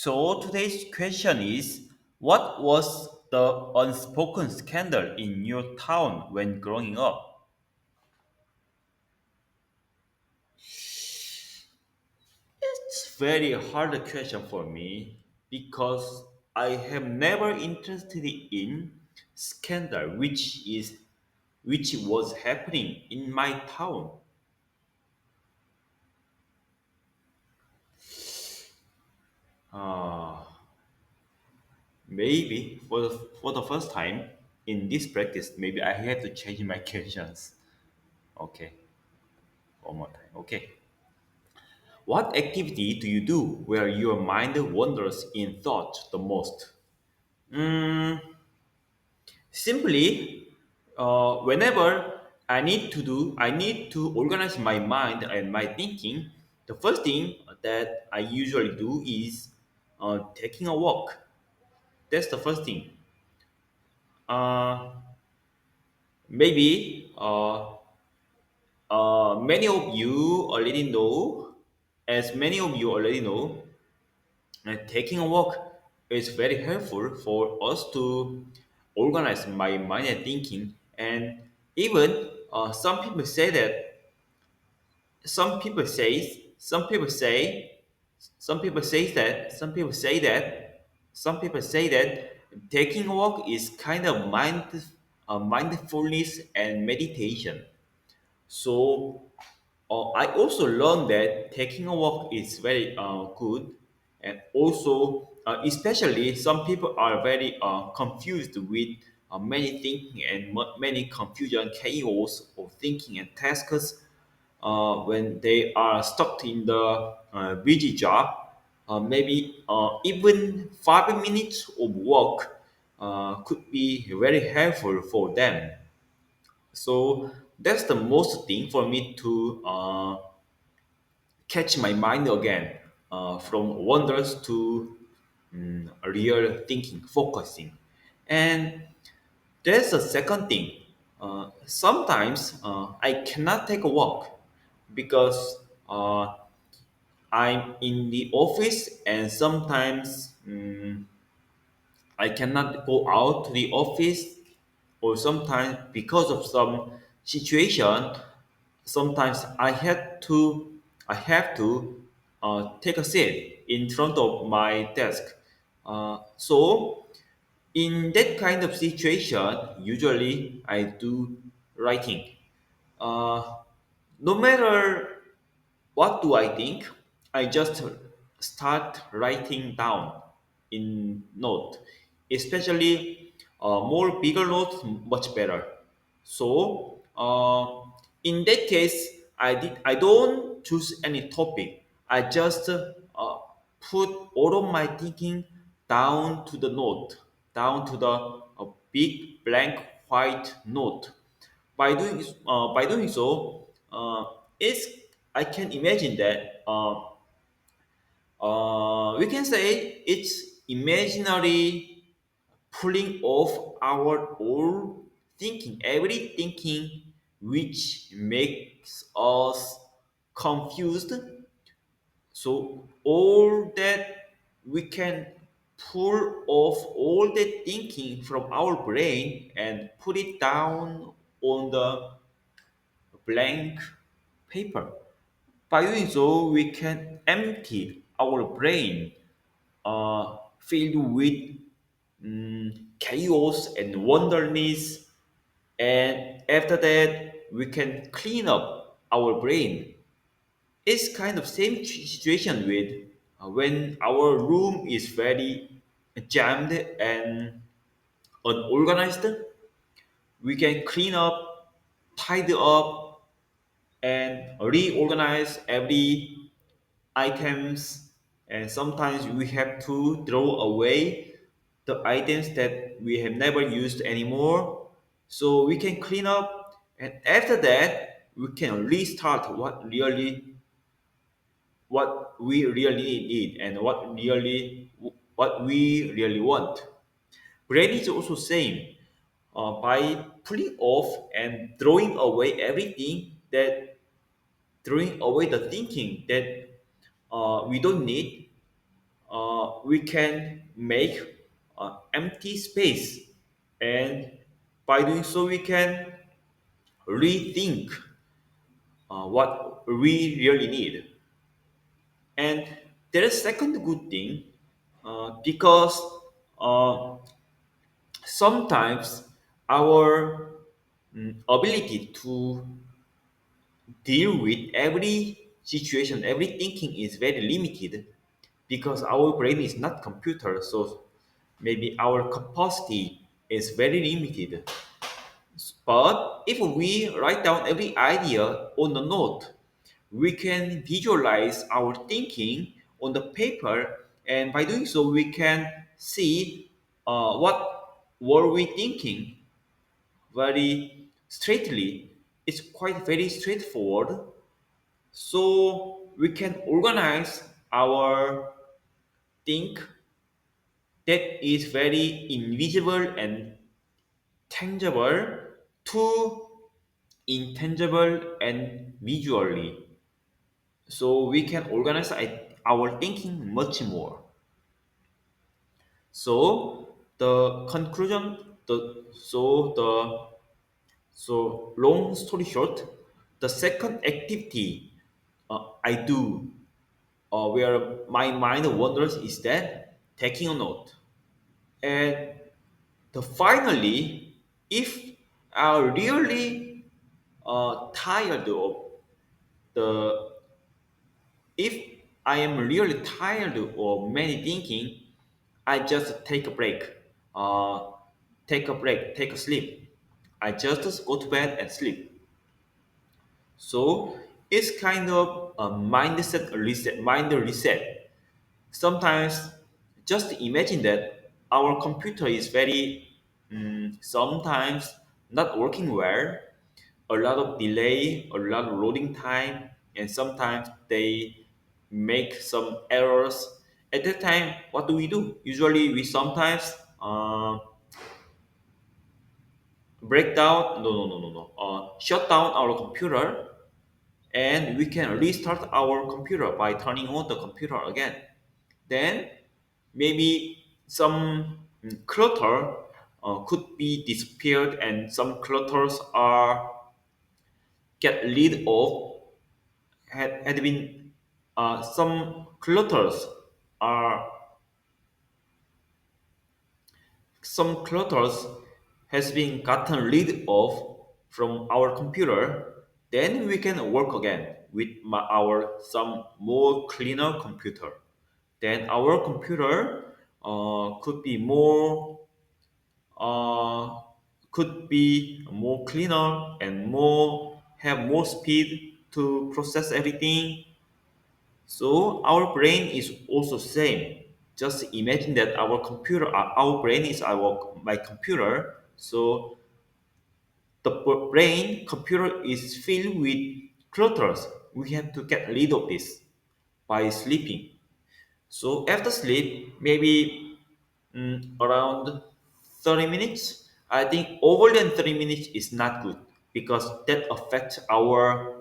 So today's question is, what was the unspoken scandal in your town when growing up? It's very hard question for me because I have never interested in scandal which was happening in my town. Uh, Maybe for the first time in this practice, maybe I have to change my questions. Okay, one more time. Okay. What activity do you do where your mind wanders in thought the most? Mm, Simply, whenever I need to organize my mind and my thinking. The first thing that I usually do is taking a walk. That's the first thing. Uh, Maybe many of you already know, as many of you already know, taking a walk is very helpful for us to organize my mind and thinking. And even some people say some people say some people say that some people say that taking a walk is kind of mindfulness and meditation. So I also learned that taking a walk is very good, and also, especially some people are very confused with many thinking and many confusion, chaos of thinking and tasks when they are stuck in the busy job. Maybe even 5 minutes of walk could be very helpful for them. So that's the most thing for me to catch my mind again from wonders to real thinking, focusing. And there's a second thing. Sometimes I cannot take a walk because I'm in the office, and sometimes I cannot go out to the office, or sometimes because of some situation, sometimes I have to take a seat in front of my desk. So in that kind of situation, usually I do writing. Uh, no matter what do I think, I just start writing down in note, especially more bigger notes, much better. So in that case, I don't choose any topic. I just put all of my thinking down to the note, down to the big blank white note. By doing so, it's I can imagine that we can say it's imaginary pulling off our old thinking, every thinking which makes us confused. So all that we can pull off all that thinking from our brain and put it down on the blank paper. By doing so, we can empty our brain filled with chaos and wonderness, and after that, we can clean up our brain. It's kind of same situation with when our room is very jammed and unorganized. We can clean up, tidy up, and reorganize every items, and sometimes we have to throw away the items that we have never used anymore, so we can clean up, and after that we can restart what we really need and what we really want. Brain is also same. By pulling off and throwing away everything that throwing away the thinking that we don't need, we can make empty space, and by doing so we can rethink what we really need. And there is second good thing, because uh, sometimes our ability to deal with every situation, every thinking is very limited, because our brain is not computer. So maybe our capacity is very limited. But if we write down every idea on a note, we can visualize our thinking on the paper, and by doing so, we can see what were we thinking very straightly. It's quite very straightforward. So we can organize our think that is very invisible and tangible to intangible and visually. So we can organize our thinking much more. So the conclusion, so long story short, the second activity I do, where my mind wanders, is that taking a note. And the finally, if I really tired of the if I am really tired of many thinking, I just take a break. Uh, take a sleep. I just go to bed and sleep. So it's kind of a mindset reset, mind reset. Sometimes just imagine that our computer is very sometimes not working well, a lot of delay, a lot of loading time, and sometimes they make some errors. At that time, what do we do? Usually, we sometimes break down, shut down our computer, and we can restart our computer by turning on the computer again. Then maybe some clutter could be disappeared, and some clutters are get rid of, had been some clutters are some clutters has been gotten rid of from our computer. Then we can work again with our some more cleaner computer. Then our computer could be more uh, could be more cleaner and more have more speed to process everything. So our brain is also same. Just imagine that our brain is our my computer. So the brain computer is filled with clutters. We have to get rid of this by sleeping. So after sleep, maybe around 30 minutes. I think over than 30 minutes is not good, because that affects our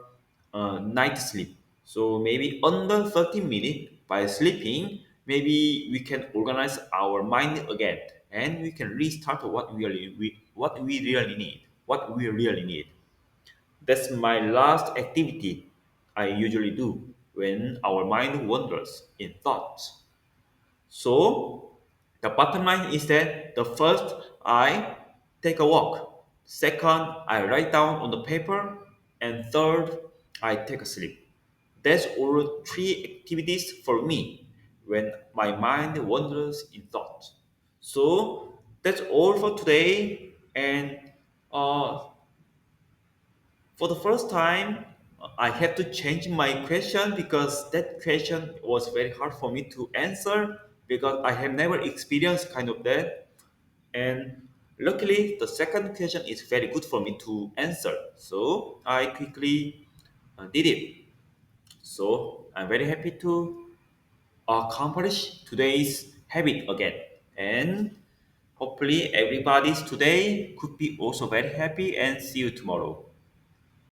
night sleep. So maybe under 30 minutes by sleeping, maybe we can organize our mind again, and we can restart what we really need. What we really need. That's my last activity I usually do when our mind wanders in thoughts. So the bottom line is that the first, I take a walk. Second, I write down on the paper. And third, I take a sleep. That's all three activities for me when my mind wanders in thought. So that's all for today. And uh, for the first time, I had to change my question, because that question was very hard for me to answer, because I have never experienced kind of that. And luckily, the second question is very good for me to answer. So I quickly did it. So I'm very happy to accomplish today's habit again. And hopefully, everybody's today could be also very happy, and see you tomorrow.